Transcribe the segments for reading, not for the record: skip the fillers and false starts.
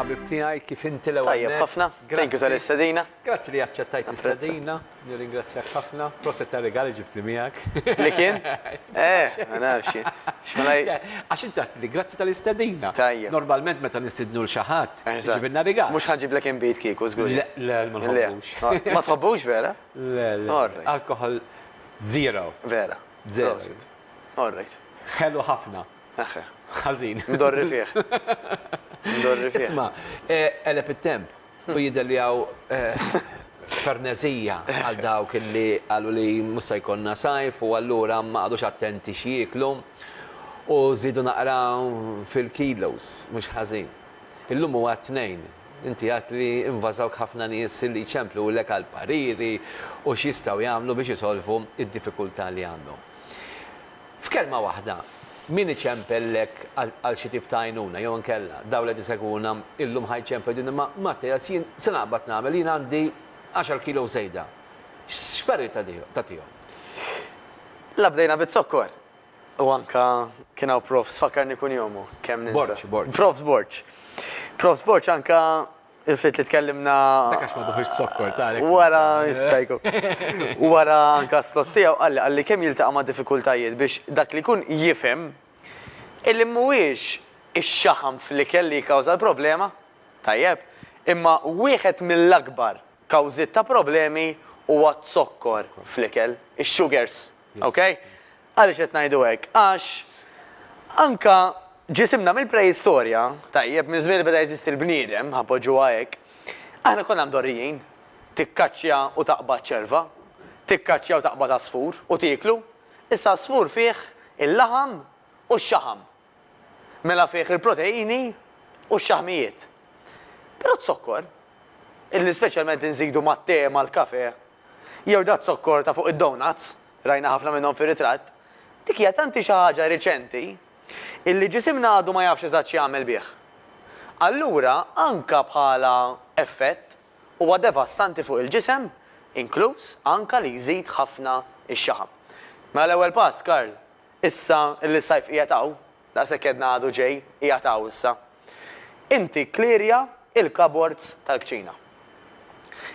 ħabib tiegħi kif inti l-ewwel. Tajjeb ħafna. Thank you tal-istedina. Grazzi li aċċettajt istedina. Nirringrazzjak ħafna. Proset ta' regali ġibt li miegħek. Li kien? Ma nafx. Għax inti li grazzi tal-istedina. Tajjeb. Normalment meta nistidnu l xi ħadd ġibilna regali. Mhux ħanġiblek inbit kieku żgur. Le, ma nħobbux. Ma tħobbux vera? Le. Alkohol zero. Vera. Zero. All right. Ħelu ħafna. Aħe. Ħażin. Ndorri fih. Ndorri fih. Isma, elep it-temp, u jidher li għaw fernezija għal dawk li għallu li musa jkonna sajf u allura ma għadux attenti xieklu u zidu naqra fil-kilos, mux ħażin. Illum huwa tnejn, inti għat li invażawk ħafna nies li ċemplu l-ek għal-pariri u xistaw jagħmlu biex jisolvu id-diffikultà li għandhom. F'kelma waħda, min iċempellek għal xi tip ta' għajnuna, jew nkella dawla tiseguna illum ħajċempel din ma jien se naqbad nagħmel jien għandi 10 kilo żejda. X'perri ta' tihom? La bdejna bit-sokkor. U anka kien hawn profs fakkarni kun jomu kemm ninsa. Profs Borċ. Profs Borċ anka il-fit li tkellimna. Dak għax ma duħux sokkor talek. Wara jistajku. Wara anka slot tiegħu qalli kemm jiltaqa' ma' diffikultajiet biex dak li jkun jifhem illi mhuwiex ix-xaħam fl-ikel li jikkawża l-problema, tajjeb, imma wieħed mill-akbar kawżiet ta' problemi huwa t-sokkor fl-ikel, ix-sugars, okej? Għaliex qed ngħidu hekk, għax anka ġisimna mill-preistorja, tajjeb, minn żmien beda jeżisti l-bniedem, ħapoġġuha hekk, aħna konna mdorrijin, tikkaċċja u taqbad ċerva, tikkaċċja u taqbad asfur u tieklu, issa asfur fih il-laħam u x-xaħam. Mela fih il-proteini u x-xaħmijiet. Però t-sokkor, illi speċjalment nżidu mat-te mal-kafe, jew dat sokkor ta' fuq id-donuts, rajna ħafna minnhom fir-ritratt, dik hija tanti xi ħaġa riċenti illi ġisimna għadu ma jafx eżatt x'jagħmel bih. Allura anka bħala effett huwa devastanti fuq il-ġisem, inkluż anka li jżid ħafna x-xaħam. Mela l-ewwel pass, Karl, issa illi s-sajf qiegħed hawn, daqshekk għedna għadu ġej qiegħed hawn issa. Inti klirja il-cupboards tal-kċina.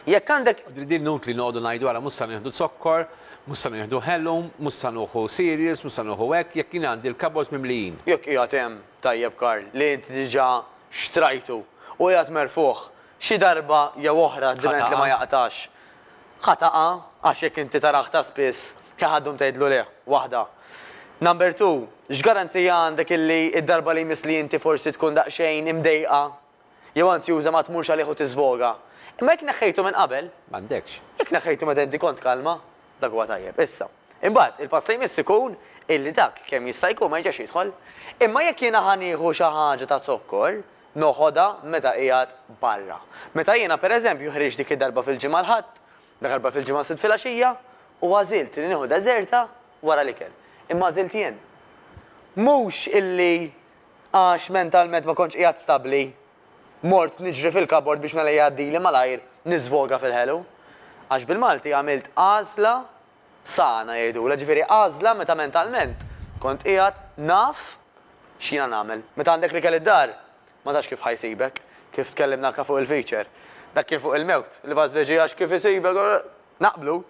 Jekk għandek din nut li noqogħdu ngħidu ara mhux se nieħdu sokkor, mhux se nieħdu ħellum, mhux se nieħu cereals, mhux se nieħu hekk, jekk jien għandi l-cupboards mimlijin. Jekk qiegħed hemm tajjeb Karl li inti diġà xtrajtu u qiegħed merfuħ xi darba jew oħra diment li ma jaqtax. Ħataqa għax jekk inti taraħ ta' spiss keħaddhom tgħidlu leh waħda. Number 2, x'garanzija għandek illi id-darba li jmiss li inti forsi tkun daqsxejn imdejqa jew anzi juża ma tmurx għalih u tiżvoga. Imma jekk neħħejtu minn qabel, m'għandekx. Jekk neħħejtu meta inti kont kalma, dak huwa tajjeb. Issa, imbagħad il-pass li jmiss ikun illi dak kemm jista' jkun ma jiġix jidħol, imma jekk jiena ħanieħu xi ħaġa ta' zokkor, noħodha meta qiegħed barra. Meta jiena pereżempju ħriġ dik id-darba fil-ġimgħa l-ħadd, dak darba fil-ġimgħa sitt filgħaxija, u għażilt li nieħu deżerta wara l-ikel. Imma għażilt jien. Mhux illi għax mentalment ma kontx qiegħed stabbli, mort niġri fil-kabord biex mela jgħaddili malajr niżvoga fil-ħelu. Għax bil-Malti għamilt għażla sana jgħidula, ġifieri għażla meta mentalment kont qiegħed naf x'jiena nagħmel. Meta għandek li kell id-dar, ma tax kif ħajsibek, kif tkellimna anke fuq il-feature. Dak kif fuq il-mewt, li bad veġi għax kif isibek naqblu.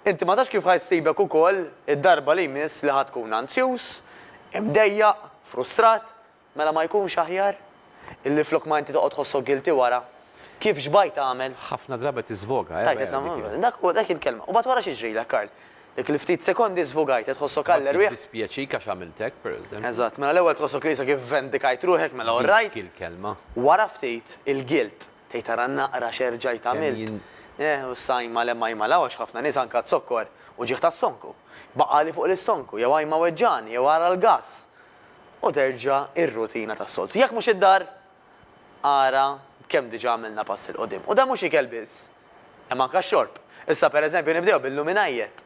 Inti ma tax kif ħajsibek ukoll id-darba li jmiss li ħadd tkun anzjuż, imdejjaq, frustrat, mela ma jkunx aħjar illi flok ma inti toqgħod tħossok guilty wara. Kif xbajt għamel? Ħafna drabi tiżvoga. Dak il-kelma. U bat wara xi ġrila, Karl. Dik li ftit sekondi żvogajt, tħossok aller wieħed. Dispjaċik għax għamiltek, pereżempju. Eżatt, mela l-ewwel tħossok li kif vendikajt ruħek mela orrajt. Il-kelma. Wara ftit il-guilt tgħid tara naqra xerġajt għamilt. U s-sajma lemma jmalaw għax ħafna nies anke zokkor u ġieħ ta' stonku. Baqali fuq l-istonku, jew għajma weġġani, jew ara l-gass. U terġa' ir-rutina tas-soltu. Jekk mhux id-dar, ara kemm diġà għamilna pass il-qudiem. U da mhux ikel biss. Hemm anke x-xorb. Issa pereżempju nibdew bil-luminajjet.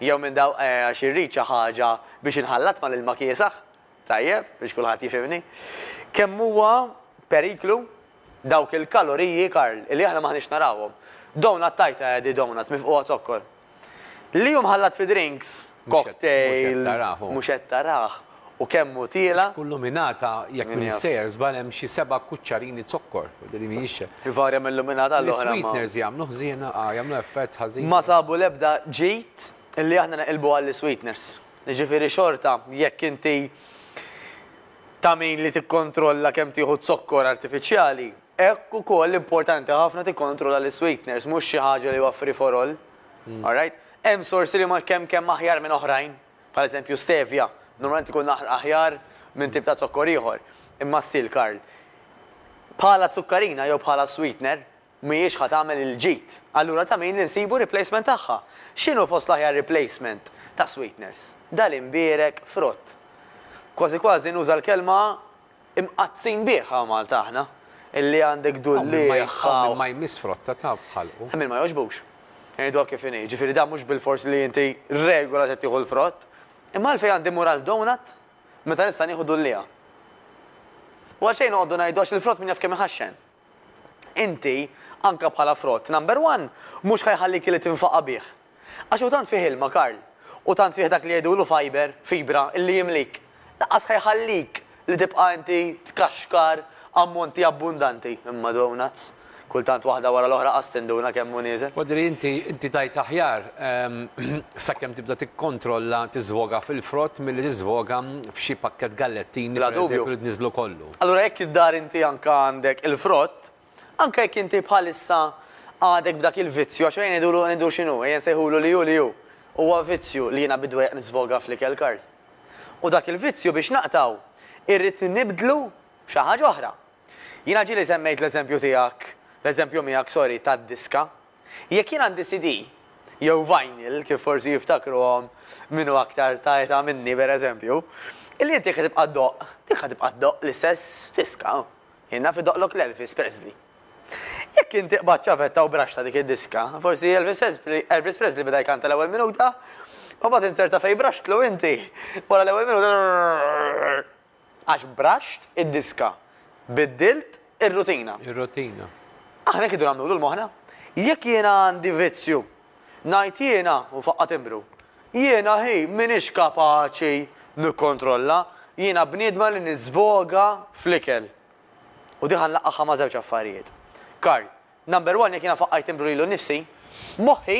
Jew minn daw għax irrid xi ħaġa biex inħallat mal-ilma kiesaħ. Tajjeb, biex kulħadd jifhimni. Kemm huwa periklu dawk il-kaloriji, Karl, li aħna maħniex narawhom. Donut tajta di donut mifquha zokkor. Li ħallat fi drinks, cocktails, mhux qed taraħ. u kemmu tila. Kullu minata jekk Min minn jaf. sejers balem xi 7 kuċċarini zokkor. Dili mhijiex. Varja mill-luminata l-oħra. Sweeteners jagħmlu ħżiena, jagħmlu effett ħażin. Ma sabu lebda ġejt illi aħna naqilbu għall-sweeteners. Ġifiri xorta, jekk inti ta' min li tikkontrolla kemm tieħu zokkor artifiċjali, hekk ukoll importanti ħafna tikkontrolla l-sweeteners, mhux xi ħaġa li waffri for all. Alright? Hemm sorsi li ma kemm aħjar minn oħrajn, bħal eżempju stevia, normalment ikun aħjar minn tip ta' zokkor ieħor. Imma still Karl, bħala zukkarina jew bħala sweetener mhijiex ħadd tagħmel il-ġid. Allura ta' min li nsibu replacement tagħha. X'inhu fost l-aħjar replacement ta' sweeteners? Dal-imbierek frott. Kważi kważi nuża l-kelma imqazzin bieħa Malta aħna. Illi għandek dulliħa. Ma jmiss frotta ta' bħalqu. Għamil ma joġbux. Jgħidu kif inhi. Ġifieri da mhux bil-fors li inti regola qed tieħu l-frott. Imma għalfejn għandi mural donut meta nista' nieħu dulliha. U għalxejn noqogħdu ngħidu għax il-frott min jaf kemm iħaxxen. Inti anka bħala frott, number one, mhux ħajħallik li tinfaqa bih. Għax u tant fih ilma, Karl, u tant fih dak li jgħidulu fibra, illi jimlik. Laqqas ħajħallik li tibqa' inti tkaxkar ammonti abbundanti. Imma donuts, kultant waħda wara l-oħra qastinduna kemm hu nieżel. Fodri inti tajt aħjar sakemm tibda tikkontrolla tiżvoga fil-frott milli tiżvoga f'xi pakket gallettini Bla dubju. li tniżlu kollu. Allura jekk id-dar inti anka għandek il-frott, anka jekk inti bħalissa għadek b'dak il-vizzju, għax jgħin nidu xinu, jgħin sejħulu li ju. Huwa vizzju li jiena bidwa jgħak nisvoga fl-ikel Karl. U dak il-vizzju biex naqtaw, irrid nibdlu f'xi ħaġa oħra. Jiena ġieli semmejt l-eżempju tiegħek, l-eżempju miegħek sorry tad-diska. Jekk jien għandi CD jew vinyl kif forsi jiftakruhom minnu aktar ta' età minni pereżempju, illi inti qed tibqa' ddoq, dik qed tibqa' ddoq l-istess diska. Jiena fi doqlok l-Elvis Presley. Jekk inti qbad ċavetta u braxta dik id-diska, forsi Elvis Presley beda jkanta l-ewwel minuta, u bad inserta fej braxtlu inti. Wara l-ewwel minuta għax braxt id-diska. Biddilt ir-rutina. Ir-rutina. Aħna kidu nagħmlu l-moħna. Jekk jiena għandi vizzju, ngħid jiena u faqqa timbru. Jiena minix kapaċi nikkontrolla, jiena bniedma li niżvoga fl-ikel. U diħan laqqaħa ma' żewġ affarijiet. Karl, number one, jekk jiena faqqajt timbru lilu nnifsi, moħħi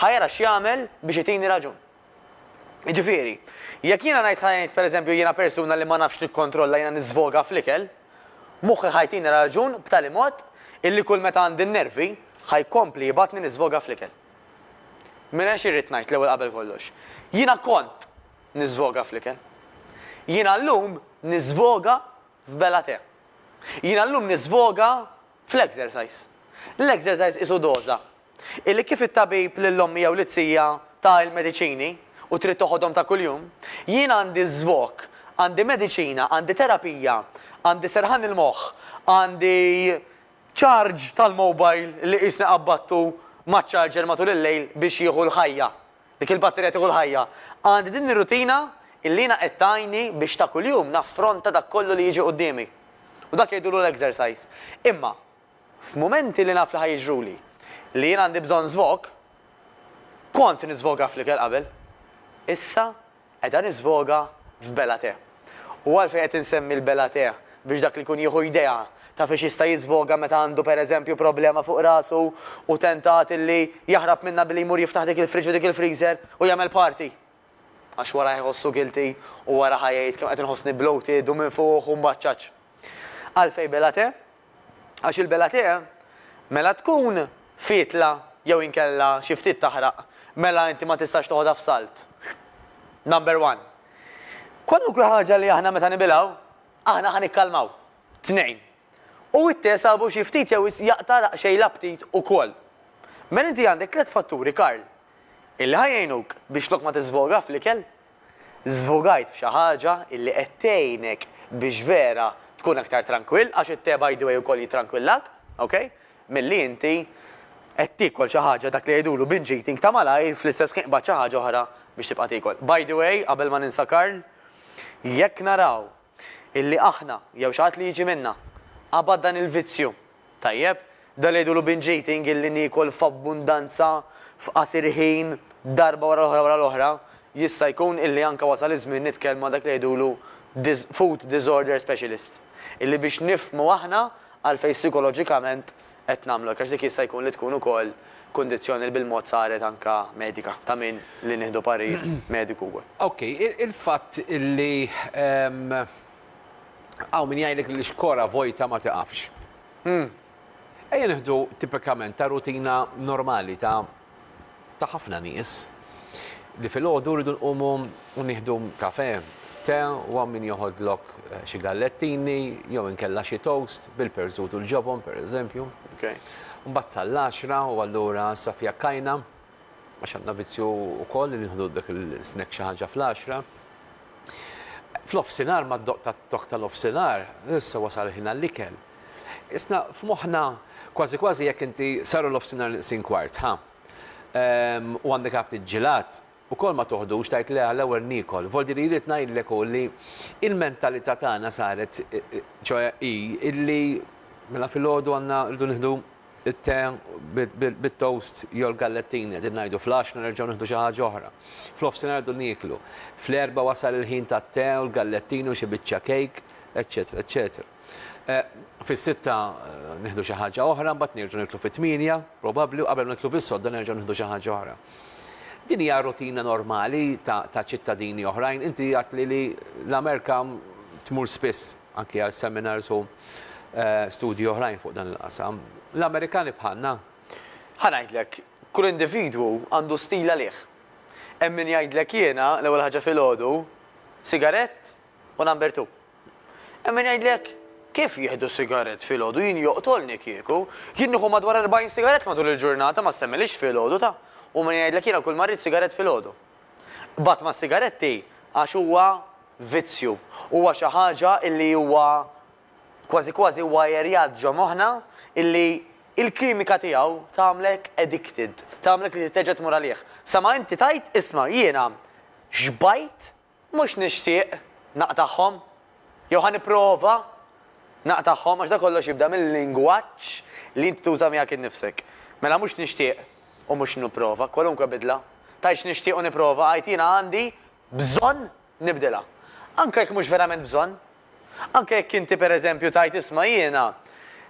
ħajara x'jagħmel biex itini raġun. Jiġifieri, jekk jiena ngħid pereżempju jiena persuna li ma nafx nikkontrolla jiena niżvoga fl-ikel, moħħi ħajtini raġun b'tali mod illi kull meta għandi n-nervi ħajkompli jibatni niżvoga fl-ikel. Minna xirrit ngħid l-ewwel qabel kollox. Jiena kont niżvoga fl-ikel. Jiena llum niżvoga f'bela te. Jiena llum niżvoga fl-exercise. L-exercise isu doża. Illi kif it-tabib lill-ommi jew l-itzija ta' il-mediċini u trid toħodhom ta' kuljum, jiena għandi żvok, għandi mediċina, għandi terapija, għandi serħan il-moħħ, għandi charge tal-mobile li qisni qabbattu maċ-charger matul il-lejl biex jieħu l-ħajja. Dik il-batterija tieħu l-ħajja. Għandi din ir-rutina illi jiena qed tajni biex ta' kuljum naffronta dak kollu li jiġi qudiemi. U dak jgħidulu l-exercise. Imma f'mumenti li naf li ħajġruli li jiena għandi bżonn żvok, kont niżvoga fl-ikel qabel. Issa qiegħda niżvoga f'bela te. U għalfejn qed insemmi l-bela te biex dak li kun jieħu idea ta' fiex jista' jiżvoga meta għandu pereżempju problema fuq rasu u tentat illi jaħrab minna billi jmur jiftaħ dik il-friġ u dik il-freezer u jagħmel party. Għax wara jħossu guilty u wara ħajjejt kemm qed inħossni bloated u minn fuq u mbaċċaċ. Għalfejn bela te? Għax il-bela te mela tkun fitla jew inkella xi ftit taħraq mela inti ma tistax toħodha f'salt. Number one. Kwalunkwe ħaġa li aħna meta nibilgħu, aħna ħanikkalmaw. Tnejn. U it-te sabu xi ftit jew jaqta' daqsxejn l-aptit ukoll. Mela inti għandek tliet fatturi, Karl, illi ħajjejnuk biex lok ma tiżvoga fl-ikel. Żvogajt f'xi ħaġa illi qed tgħinek biex vera tkun aktar tranquill, għax it-te by the way ukoll jitranquillak, okay? Milli inti qed tiekol xi ħaġa dak li jgħidulu binge eating ta' malajr fl-istess ħin qbad xi ħaġa oħra biex tibqa' tiekol. By the way, qabel ma ninsa Karl, jekk naraw illi aħna jew xi ħadd li jiġi minna qabad dan il-vizzju. Tajjeb, dan li jgħidulu binge eating illi niekol f'abbundanza f'qasir ħin darba wara l-oħra, jista' jkun illi anka wasal iż-żmien nitkellmu dak li jgħidulu food disorder specialist. Illi biex nifhmu aħna għalfejn psikoloġikament qed nagħmlu għax dik jista' jkun li tkun ukoll kundizzjoni li bil-mod saret anka medika ta' min li nieħdu parir mediku wkoll. Ok, il-fatt illi min jgħidlek li xkora vojta ma tiqafx. Ejja nieħdu tipikament ta' rutina normali ta' ħafna nies li fil-ħodu rridu nqumu u nieħdu kafe, te u min joħodlok xi gallettini, jew inkella xi toast bil-perżut u l-ġobhom pereżempju. Mbagħad sal-10 u allura safja kajna għax għandna vizzju wkoll li nieħdu dak il-snack xi ħaġa fl-10. Fl-offsinar ma d-doq tal-offsinar, issa wasal ħin għall-ikel. Isna f'moħħna kważi jekk inti saru l-offsinar sin kwart, u għandek għabti ġilat, u kol ma toħdux tajt li għal-ewel nikol. Voldi li jrid ngħidlek li il-mentalità tagħna saret ċoja illi mela fil-ħodu għandna rridu nieħdu it-te bit-toast jew l-gallettini qegħdin ngħidu fl-10 nerġgħu nieħdu xi ħaġa oħra. Fl-offsinar rridu nieklu. Fl-4 wasal il-ħin tat-te u l-gallettini u xi biċċa cake, eċċetera, eċċetera. Fis-6 nieħdu xi ħaġa oħra, mbagħad nerġgħu niklu fit-8, probabbli, u qabel niklu fis-sodda nerġgħu nieħdu xi ħaġa oħra. Din hija rutina normali ta' ċittadini oħrajn. Inti għat li l-Amerika tmur spiss anke għal seminars u studji oħrajn fuq dan il-qasam. L-Amerikani bħalna. Ħanajdlek, kull individwu għandu stil għalih. Hemm min jgħidlek jiena l-ewwel ħaġa fil-ħodu, sigarett u number 2. Hemm min jgħidlek kif jieħdu sigarett fil-ħodu, jien joqtolni kieku, jien nieħu madwar 40 sigarett matul il-ġurnata ma semmilix fil-ħodu ta' u min jgħidlek jiena kull marrit sigarett fil-ħodu. Bat ma' sigaretti għax huwa vizzju, huwa xi ħaġa illi huwa kważi wajerjat ġo moħħna illi il-kimika tiegħu tagħmlek addicted, tagħmlek li teġa' tmur għalih. Sama inti tajt isma' jiena xbajt mhux nixtieq naqtaħħom jew ħanipprova naqtaħħom għax da kollox jibda mill-lingwaġġ li inti tuża miegħek innifsek. Mela mhux nixtieq u mhux nipprova, kwalunkwe bidla. Tajx nixtieq u nipprova għajt jiena għandi bżonn nibdilha. Anke jekk mhux verament bżonn. Anke jekk inti pereżempju tajt isma' jiena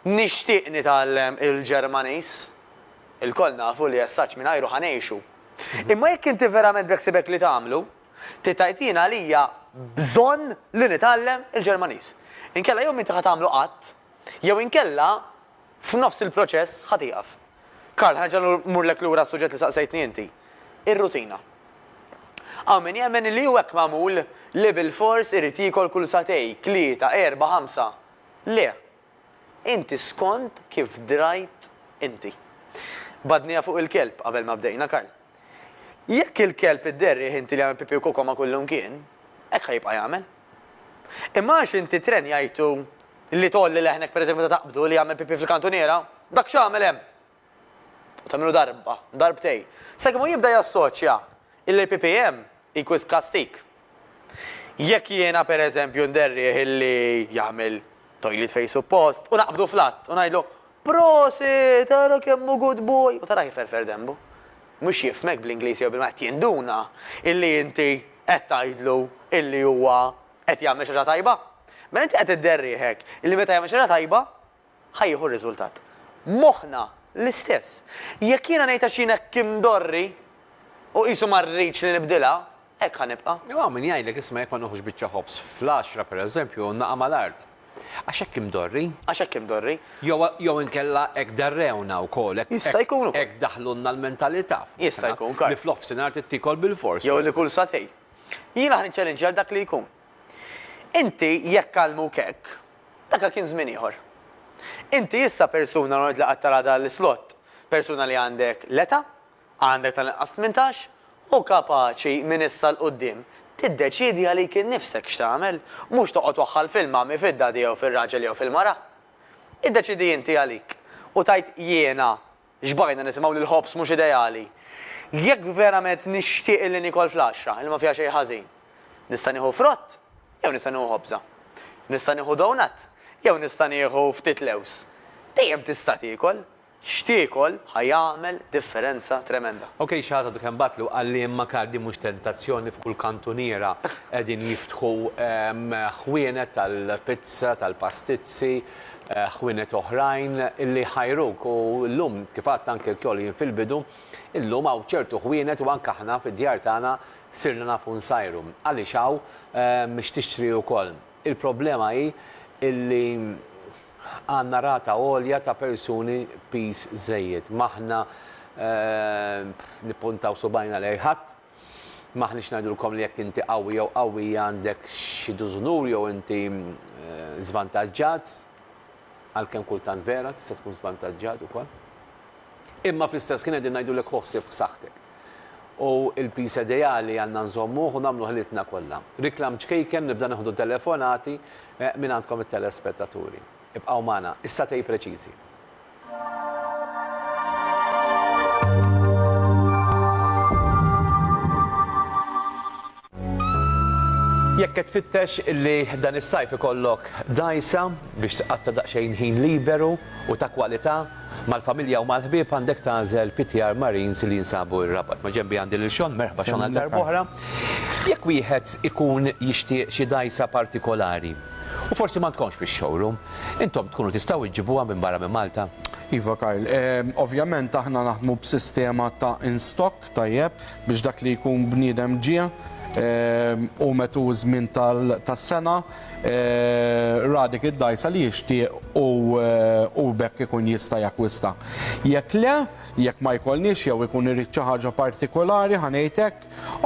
nixtieq nitgħallem il-Ġermaniż, il-koll nafu li jessaċ mingħajru ħanejxu. Imma jekk inti verament beħsibek li tagħmlu, titajt jiena għalija bżonn li nitgħallem il-Ġermaniż. Inkella jew inti ħatamlu qatt, jew inkella f'nofs il-proċess ħatiqaf. Karl, ħaġa murlek lura s-suġġett li saqsejtni inti. Ir-rutina. Min jemmen li u hekk magħmul li bil-fors irid jiekol kull satej, 3, 4, 5. Le. Inti skont kif drajt inti. Badnija fuq il-kelb qabel ma bdejna Karl. Jekk il-kelb idderri inti li jagħmel pipi u koko ma kullum kien, hekk ħajbqa' jagħmel. Imma għax inti tren jgħidu li tolli leħnek pereżempju ta' taqbdu li jagħmel pipi fil-kantuniera, dak x'għamel hemm. U tagħmilu darbtej. Sakemm jibda jassoċja il-PPM ikwis kastik. Jekk jiena pereżempju nderri illi jagħmel toilet fej suppost u naqbdu flatt u ngħidlu prosi, tara kemm good boy u tara jiferfer dembu. Mhux jifmek bl-Ingliż jew bil-Mat jinduna illi inti qed tgħidlu illi huwa qed jagħmel xi ħaġa tajba. Mela inti qed idderri hekk illi meta jagħmel xi ħaġa tajba ħajjieħu r-riżultat. Moħħna l-istess. Jekk jiena ngħid għax jiena kim dorri u qisu ma rridx li nibdilha, hekk ħanibqa'. Jew min jgħidlek isma' jekk ma noħux biċċa ħobs fl-10 pereżempju naqa' mal-art. Għax hekk imdorri. Għax hekk imdorri. Jew inkella hekk darrewna wkoll. Jista' jkun. Hekk daħlulna l-mentalità. Jista' jkun Karl. Li fl-offsinar tittikol bil-fors. Jew li kull satej. Jiena ħan challenge għal dak li jkun. Inti jekk kalmuk hekk, dak kien żmien ieħor. Inti issa persuna li qed tara dan l-slot, persuna li għandek l-età, għandek tal-inqas 18 u kapaċi minn issa l-qudiem tiddeċiedi għalik innifsek x'tagħmel, mhux toqgħod waħħal fil-mami fid-dadi jew fir-raġel jew fil-mara. Iddeċiedi inti għalik u tajt jiena x'bajna nisimgħu li l-ħobs mhux ideali. Jekk verament nixtieq li nikol fl-10 il ma fiha xejn ħażin. Nista' nieħu frott jew nista' nieħu ħobża. Nista' nieħu donut jew nista' nieħu ftit lews. Dejjem tista' tiekol. xtiekol ħajjagħmel differenza tremenda. Ok, xaħta du batlu għalli imma kardi mux tentazzjoni f'kull kantuniera edin jiftħu ħwienet tal-pizza, tal-pastizzi, ħwienet oħrajn illi ħajruk u l-lum kifat anke l-kjolli fil-bidu, l-lum għaw ċertu ħwienet u anka ħna fid-djar tagħna sirna nafu nsajru. Għalli xaw mux tixtri u koll. Il-problema hi illi għanna rata għolja ta' persuni pis żejjed. Maħna nipuntaw subajna lejħat, maħnix najdulkom li jekk inti qawwi jew qawwi għandek xi dużunur jew inti żvantaġġat, għalkemm kultant vera tista' tkun żvantaġġat ukoll. Imma fl-istess kien qegħdin ngħidulek ħoħsib b'saħħtek. U il-pis ideali għandna nżommuh u nagħmlu ħilitna kollha. Riklam ċkejken nibda neħdu telefonati minn għandkom it-telespettaturi. Ibqgħu magħna, issa tej preċiżi. Jekk qed tfittex li dan is-sajf ikollok dajsa biex tqatta' daqsxejn ħin liberu u ta' kwalità mal-familja u mal-ħbieb għandek tażel PTR Marines li jinsabu r-Rabat. Ma ġembi għandi l-xon, merħba xon għal-darbohra. Jekk wieħed ikun jixtieq xi dajsa partikolari u forsi ma tkunx fix-showroom, intom tkunu tistgħu iġġibuha minn barra minn Malta. Iva Karl, ovvjament aħna naħdmu b'sistema ta' in-stock tajjeb biex dak li jkun bniedem ġie u metu żmien tas-sena radik id-dajsa li jixtieq u bekk ikun jista' jakkwista. Jekk le, jekk ma jkollniex jew ikun irid xi ħaġa partikolari ħanejtek,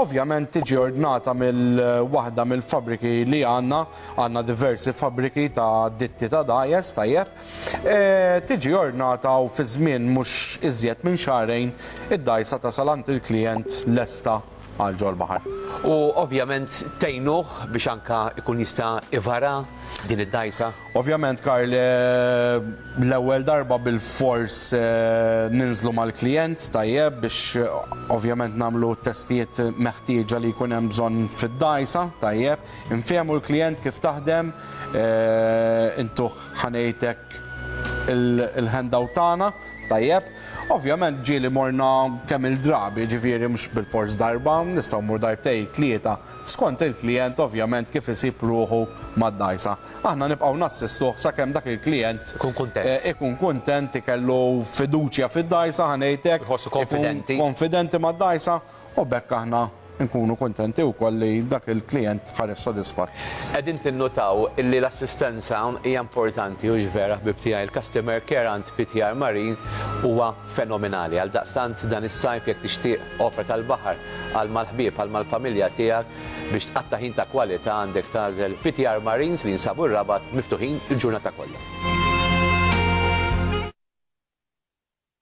ovvjament tiġi ordnata mill-waħda mill-fabbriki li għandna diversi fabbriki ta' ditti ta' dajes tajjeb, tiġi ordnata u fi żmien mhux iżjed minn xahrejn id-dajsa tasal għand il-klijent lesta għal ġol baħar. U ovvjament tejnuh biex anka ikun jista' ivara din id-dajsa. Ovvjament Karl, l-ewwel darba bil-fors ninżlu mal-klijent tajjeb biex ovvjament nagħmlu testijiet meħtieġa li jkun hemm bżonn fid-dajsa tajjeb, infehmu l-klijent kif taħdem, intuh ħanejtek il-handout tagħna tajjeb. Ovvjament ġieli morna kemm il-drabi, ġifieri mhux bil-fors darba, nistgħu mmur darbtej tlieta skont il-klijent ovvjament kif isib ruħu mad-dajsa. Aħna nibqgħu nassistuh sakemm dak il-klijent ikun kuntent, ikellu fiduċja fid-dajsa ħanejtek, konfidenti mad-dajsa u bekk aħna nkunu kontenti wkoll li dak il-klijent ħares sodisfatt. Qegħdin tinnotaw illi l-assistenza hija importanti u ġvera b'TI il-customer care għand PTR Marine huwa fenomenali. Għal daqstant dan is-sajf jekk tixtieq opra tal-baħar għal mal-ħbieb għal mal-familja tiegħek biex tqatta' ħin ta' kwalità għandek tażel PTR Marines li jinsabu r-Rabat miftuħin il-ġurnata kollha.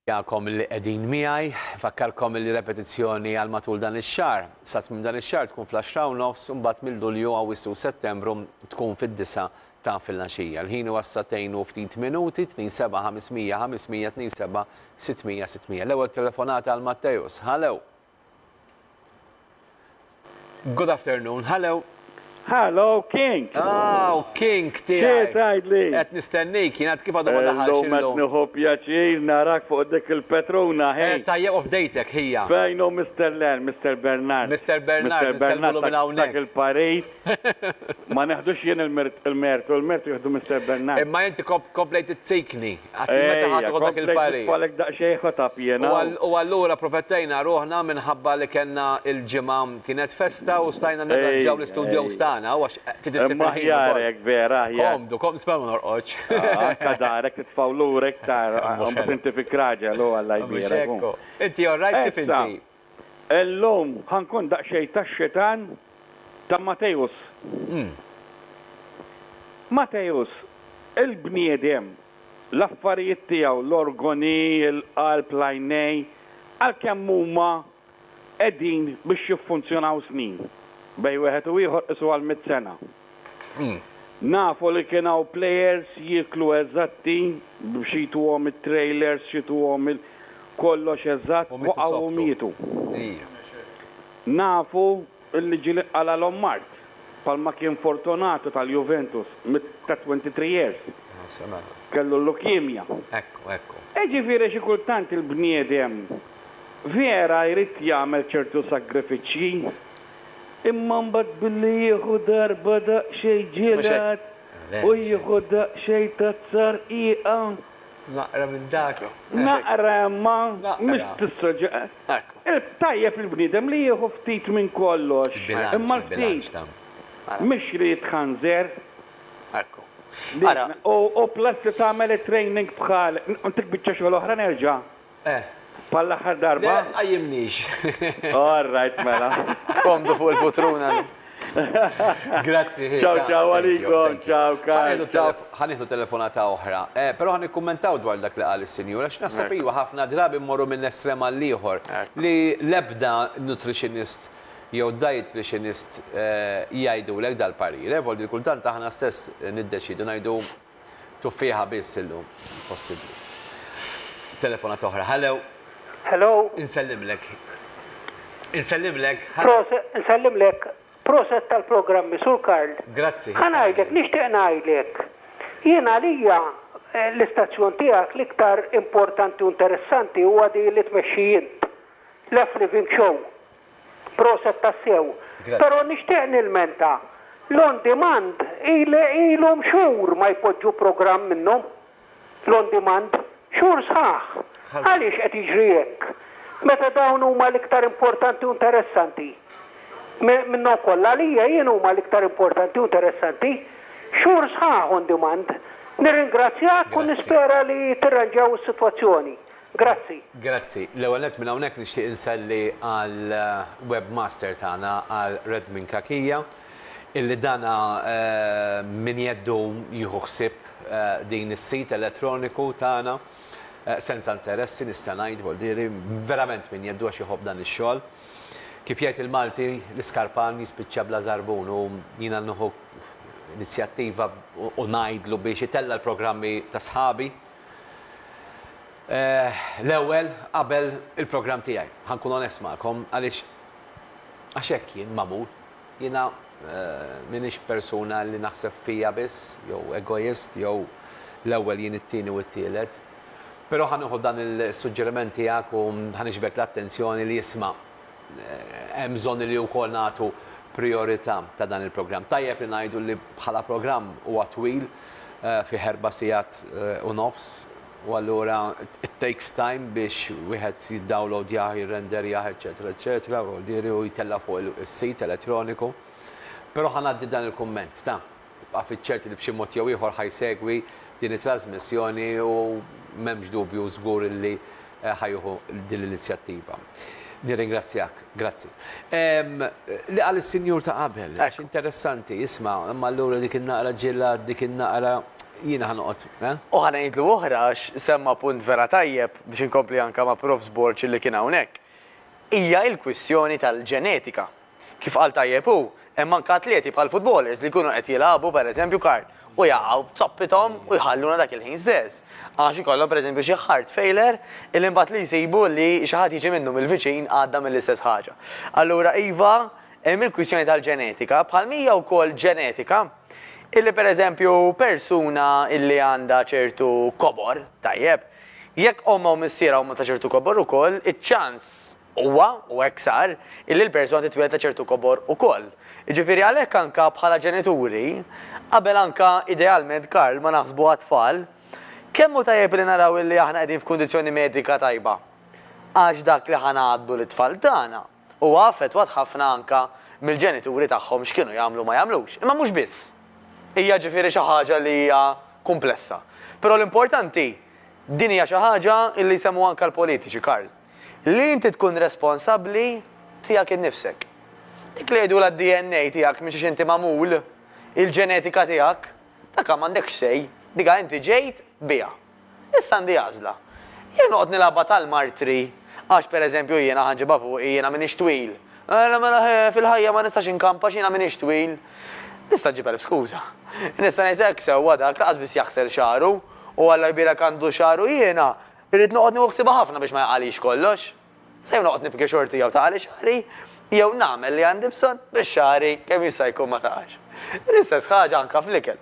Jakom li qegħdin miegħi, fakkarkom li repetizzjoni għal matul dan ix-xahar. Sa minn dan ix-xahar tkun fl-10 u mbagħad mill-Lulju Awwissu Settembru tkun fid-9 ta' fil-għaxija. Il-ħin huwa s-satejn u ftit minuti, 27-500, 27-600. L-ewwel telefonata għal Mattejus. Hello. Good afternoon. Hello. Hello, King. Oh, King, Xie tajdli? Qed nistennik, jien qed kif għadu ma daħalx illum. L-lum nħu pjaċir narak fuq dik il-Petruna, hej. Tajjeb updatek hija. Fejn hu Mr. Len, Mr. Bernard. Mr. Bernard, nistellmu minn hawnhekk. Il-Paris. Ma neħdux jien il-mertu jieħdu Mr. Bernard. Imma inti komplejt it-tsikni. Għatti meta ħatu dak il-Paris. Falek daqxej ħotap jena. U allura profettejna ruħna minħabba li kellna il-ġimgħa kienet festa u stajna nirranġaw l-istudio stana. Maħjarek, vera, Komdu, nispamu norqoċ. Kadarek, tfawlurek, għambat inti fi kraġa, għalla jbirek. Inti orrajt kif inti? L-lum, ħankun daqxej ta' xetan ta' Matejus. Matejus, il-bniedem, l-affarijiet tiegħu, l-organi, l-qalb, l-għajnej, għal-kemm huma qegħdin biex jiffunzjonaw snin. Bej wieħed u ieħor isu għal 100 sena. Nafu li kienaw players jiklu eżatti, xituhom it-trailers, xituhom kollox eżatt, waqgħu mietu. Nafu li ġili għala l-Mart, palma kien Fortunato tal-Juventus, ta' 23 years. kellu l-lokemja. Ekku. Ġifieri xi kultant il-bniedem vera jrid jagħmel ċertu sagrifiċċji, imma mbagħad billi jieħu darba daqsxejn ġielat u jieħu daqsxejn tazzar qiegħa. Naqra minn dak. Naqra ma mhux tissoġa. Tajjeb il-bniedem li jieħu ftit minn kollox. Imma ftit mhux li jitħanżer. Ekku. U plus li tagħmel training bħal intik biċċa xogħol oħra nerġa'. Pal-aħħar darba? Għajimnix. All right, mela. Komdu fuq il-putruna. Grazzi. Ciao, għalikom, ciao, ciao. Ħaniħdu telefonata oħra. Pero ħan ikkommentaw dwar dak li qal is-sinjura, x'naħseb iwa ħafna drabi mmorru minn estrema l-ieħor li l-ebda nutritionist jew dietitianist jgħidu lek dal-parire, voldi kultant aħna stess niddeċidu ngħidu tuffiħa biss illum possibbli. Telefonata oħra. Hello. Insellimlek. Insellimlek. Proset tal-programmi, Sur Karl. Grazzi. Ħanajdlek, nixtieq ngħidlek. Jiena għalija l-istazzjon tiegħek l-iktar importanti u interessanti huwa di li tmexxi Left Living Show. Proset tassew. Però nixtieq nilmenta. L-on demand ilhom xhur ma jpoġġu programm minnhom. L-on demand xhur sħaħ. Għaliex qed jiġri hekk? Meta dawn huma l-iktar importanti u interessanti. Minnu kollha lija jien huma l-iktar importanti u interessanti, xhur sħaħ on demand. Nirringrazzjak u nispera li tirranġaw is-sitwazzjoni. Grazzi. Grazzi. L-ewwel nett minn hawnhekk nixtieq inselli għal webmaster tagħna għal Redmin Kakija illi dana min jeddu jieħu ħsieb din is-sit elettroniku tagħna senza interessi nista' ngħid voldiri verament min jeddu għax jħobb dan ix-xogħol. Kif jgħid il-Malti l-iskarpan jispiċċa bla żarbun u jiena nieħu inizjattiva u ngħidlu biex itella l-programmi ta' sħabi. L-ewwel qabel il-programm tiegħi. Ħankun onest magħkom għaliex għax hekk jien magħmul. Jiena m'iniex persuna li naħseb fija biss, jew egoist, jew l-ewwel jien it-tieni u t-tielet. Però ħanieħu dan il-suġġeriment tiegħek u ħaniġbek l-attenzjoni li jisma' hemm bżonn li wkoll nagħtu priorità ta' dan il-programm. Tajjeb li ngħidu li bħala programm huwa twil fi 4 sigħat u nofs u allura it takes time biex wieħed jiddownloadjah, jirrenderjah, eċetera, u diri u jtella fuq is-sit elettroniku. Però ħanaddi dan il-kumment ta' affiċċerti li b'xi mod jew ieħor ħajsegwi din it-trasmissjoni u m'hemmx dubju żgur li ħajjuħu din l-inizjattiva. Nirringrazzjak, grazzi. Li għal is-sinjur ta' qabel, interessanti, isma' imma allura dik in-naqra ġilla, dik in-naqra jiena ħanoqgħod. U ħanajdlu oħra għax semma punt vera tajjeb biex inkompli anke ma' Prof Sborċ li kien hawnhekk. Hija l-kwistjoni tal-ġenetika. Kif qal tajjeb hu, hemm anke atleti bħal futbolers li jkunu qed jilagħbu pereżempju kart u jaqgħu b'zoppithom u jħalluna dak il-ħin stess. Għax ikollhom pereżempju xi heart failure illi mbagħad li jsibu li xi ħadd jiġi minnhom il-viċin għadda mill-istess ħaġa. Allura iva hemm il-kwistjoni tal-ġenetika bħal mija wkoll ġenetika illi pereżempju persuna illi għandha ċertu kobor tajjeb, jekk omma u missiera huma ta' ċertu kobor ukoll, iċ-ċans huwa u hekk sar illi l-persuna titwieled ta' ċertu kobor ukoll. Jiġifieri għalhekk anke bħala ġenituri qabel anke idealment Karl ma naħsbu għat-tfal kemm hu tajjeb li naraw illi aħna qegħdin f'kundizzjoni medika tajba. Għax dak li ħanaddu l-tfal tagħna huwa affettwat ħafna anke mill-ġenituri tagħhom x'kienu jagħmlu ma jagħmlux. Imma mhux biss. Hija ġifieri xi ħaġa li hija komplessa. Però l-importanti din hija xi ħaġa li jsemmu anke l-politiċi Karl. Li inti tkun responsabbli tiegħek innifsek. Dik li jgħidu d-DNA tiegħek minn xi inti magħmul, il-ġenetika tiegħek, dak m'għandekx sej, dika inti ġejt biha. Issa għandi għażla. Jien noqgħod nilagħba tal-martri għax pereżempju jiena ħanġibha fuq jiena m'iniex twil. Fil-ħajja ma nistax inkampa jiena m'iniex twil. Nista' ġibha skuża. Nista' ngħid hekk sewwa dak laqas biss jaħsel xaru u Alla jbirek għandu xaru jiena irrid noqgħod niħossibha ħafna biex ma jaqalix kollox. Se noqgħod nibki xorti jew taqali xahri jew nagħmel li għandi bżonn biex xahri kemm jista' jkun ma taqax. L-istess ħaġa anke fl-ikel.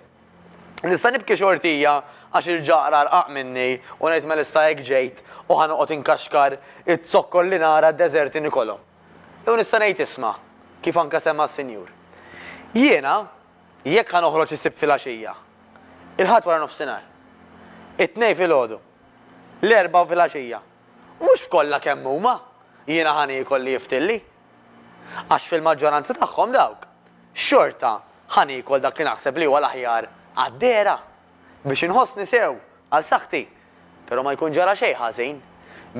Nista' nibki xortija għax il-ġaqra rqaq minni u ngħid ma nista' hekk ġejt u ħanoqgħod inkaxkar it-zokkol li nara d-deżerti Nikolo. Jew nista' ngħid isma' kif anke semma s-Sinjur. Jiena jekk ħanoħroġ isib filgħaxija. Il-ħadd wara nofsinhar. It-tnejn filgħodu. L-erba' filgħaxija. Mhux f'kollha kemm huma jiena ħanikol li jiftilli. Għax fil-maġġoranza tagħhom dawk. Xorta ħanikol dak li naħseb li huwa l-aħjar għaddera biex inħossni sew għal saħħti. Però ma jkun ġara xejn ħażin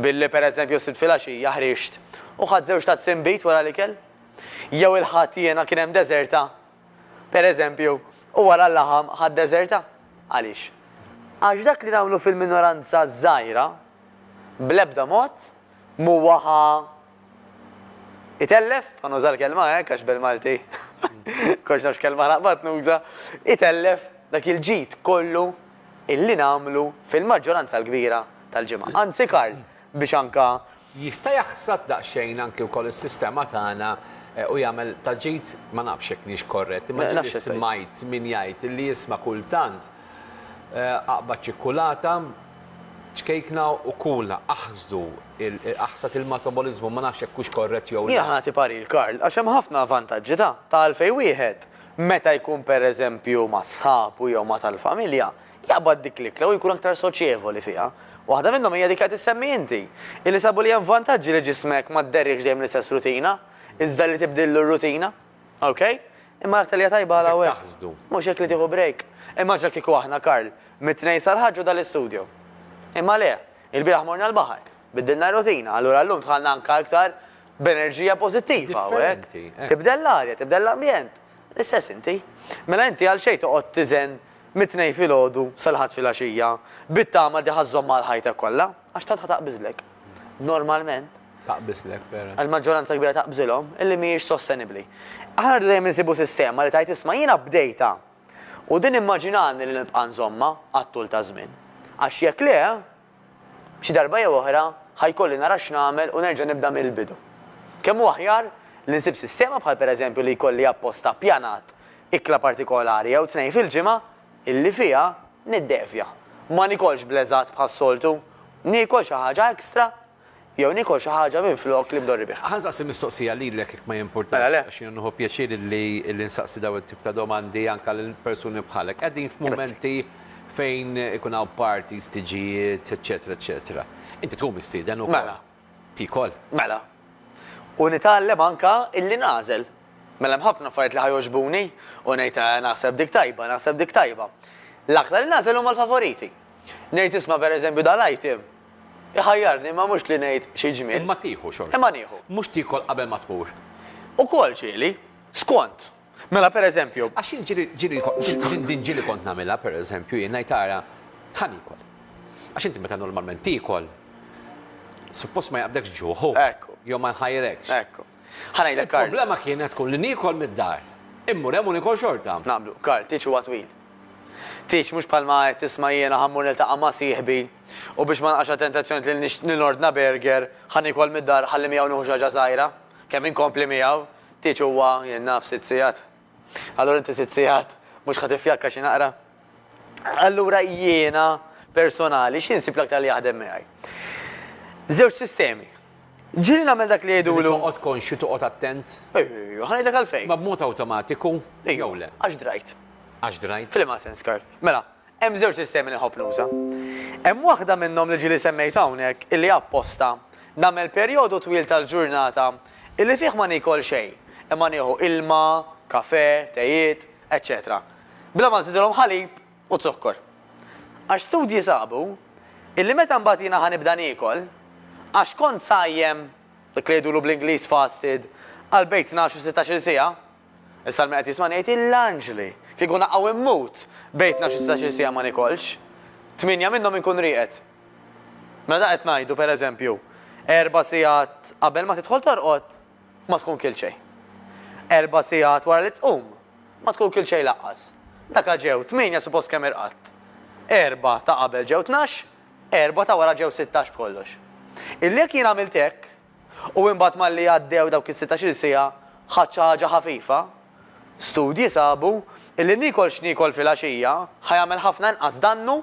billi pereżempju sibt filgħaxija ħrixt u ħadd żewġ ta' tsimbit wara l-ikel. Jew il-ħadd jiena kien hemm deżerta. Pereżempju, u wara l-laħam ħadd deżerta. Għaliex? Għax dak li nagħmlu fil-minoranza żgħira bl-ebda mod muwaħa itellef, għan użar kelma għax bil-Malti, kox nafx kelma naqbat nuża, itellef dak il-ġit kollu illi namlu fil-maġġoranza l-kbira tal-ġimgħa. Anzi Karl, biex anka Jista' jaħsad daqsxejn anke wkoll is-sistema tagħna u jagħmel ta' ġid ma nafx hekk nix korrett. Imma nafx ġiet smajt min jgħid illi jisma' kultant aqbad ċikkulata ċkejkna u kula aħżdu aħsat il-metabolizmu ma nafx hekk hux korrett jew Jien ħana parir, Karl, għax hemm ħafna vantaġġi ta' għalfejn wieħed meta jkun pereżempju ma' sħabu jew ma' tal-familja, jaqbad dik l-ikla u jkun aktar soċjevoli fiha. Waħda minnhom hija dik qed issemmi inti. Illi sabu li hemm vantaġġi li ġismek ma dderriġ dejjem l-istess rutina, iżda li tibdillu r-rutina. Okay? Imma aktar li tajba għal hawnhekk. taħżdu. Mhux hekk li tieħu break. Imma ġa kieku aħna, Karl, mit-tnejn sal-ħaġġu dal-istudju. Imma le, il-bieraħ morna l-baħar, biddilna rutina, allura llum tħallna anke aktar b'enerġija pożittiva hawnhekk. Differenti, Tibdel l-arja, tibdel l-ambjent. L-istess inti. Mela inti għal xejn toqgħod tiżen mit-tnejn filgħodu sal-ħadd filgħaxija, bit-tama li ħażżomm mal-ħajtek kollha, għax tant taqbiżlek. Normalment, Taqbislek vera. għal-maġġoranza kbira taqbżilhom illi mhijiex sostenibbli. Aħna dejjem insibu sistema li tajt isma' jiena bdejta u din immaġinani li nibqa' nżomma għat-tul ta' żmien. Għax jekk le, xi darba jew oħra ħajkolli nara x'nagħmel u nerġa' nibda mill-bidu. Kemm hu aħjar li nsib sistema bħal pereżempju li jkolli apposta pjanat ikla partikolari jew tnejn fil-ġimgħa illi fiha niddevja. Ma nikolx bleżat bħas-soltu, nikol xi ħaġa ekstra jew nikol xi ħaġa minflok li bdorri biha. Ħansaqsi mistoqsija lilek jekk ma Mela jimpurtax le. għax jien nħobb pjaċir li nsaqsi daw it-tip ta' domandi anke lill-persuni bħalek. Qegħdin f'mumenti fejn ikun hawn parties, tiġijiet, eċetera, eċetera. Inti tkun mistieden ukoll. Mela. Tikol. Mela. U nitgħallem anka illi nażel. Mela hemm ħafna affarijiet li ħajoġbuni u ngħid naħseb dik tajba, naħseb dik tajba. L-aktar li nażel huma l-favoriti. Ngħid isma' pereżempju dal-item. Iħajjarni ma mhux li ngħid xi ġmiel. Imma tieħu xogħol. Imma nieħu. Mhux tikol qabel ma tmur. Ukoll ġieli, skont. Mela pereżempju, Għax din ġili kont nagħmilha pereżempju jien ngħid tara ħanikol. Għax inti meta normalment tikol, suppost ma jaqbdekx ġuħu. Ekku. Jew ma nħajrekx. ekku. Ħanajlek Karl. Il-problema kienet tkun li nikol mid-dar. Immur hemm u nikol xorta. Naqblu, Karl, tiċ huwa twil. Tiċ mhux bħalma qed tisma' jiena ħammur niltaqa' ma' sieħbi u biex ma naqax tentazzjoni li nordna burger ħanikol mid-dar ħalli miegħu nieħu xi ħaġa żgħira. Kemm inkompli miegħu, tiċ huwa jien naf 6 sigħat. Allura inti 6 sigħat mhux ħatifjakka xi naqra. Allura jiena personali x'insib l-aktar li jaħdem miegħi. Żewġ sistemi. Ġieli nagħmel dak li jgħidulu. Toqgħod konxju toqgħod attent. Ħanajdlek għalfejn. Ma b'mod awtomatiku jew le. Għax drajt. Għax drajt. Fil-ma sens, Karl. Mela, hemm żewġ sistemi li nħobb nuża. Hemm waħda minnhom li ġieli semmejt hawnhekk illi apposta nagħmel perjodu twil tal-ġurnata illi fih ma nikol xejn. Imma nieħu ilma, kafè, tejiet, etc. Bla ma nżidilhom ħalib u zukkor. Għax studji sabu illi meta mbagħad jiena ħanibda niekol, għax kont sajjem dak li jgħidulu bl-Ingliż fasted għal bejt 12-16 siegħa. Issa l-meqet jisma' ngħid il-Anġli. Kieku naqgħu immut bejt 12-16 siegħa ma nikolx. 8 minnhom inkun rieqed. Mela qed ngħidu pereżempju 4 sigħat qabel ma tidħol torqod ma tkun kil xejn. 4 sigħat wara li tqum ma tkun kil xejn laqqas. Dak ġew 8 suppost kemm irqatt. 4 ta' qabel ġew 12, 4 ta' wara ġew 16 b'kollox. Illi jekk jien għamilt hekk u imbagħad malli għaddew dawk is-16 siegħa ħadd xi ħaġa ħafifa, studji sabu illi nikol x'nikol fil-għaxija ħajamel ħafna inqas dannu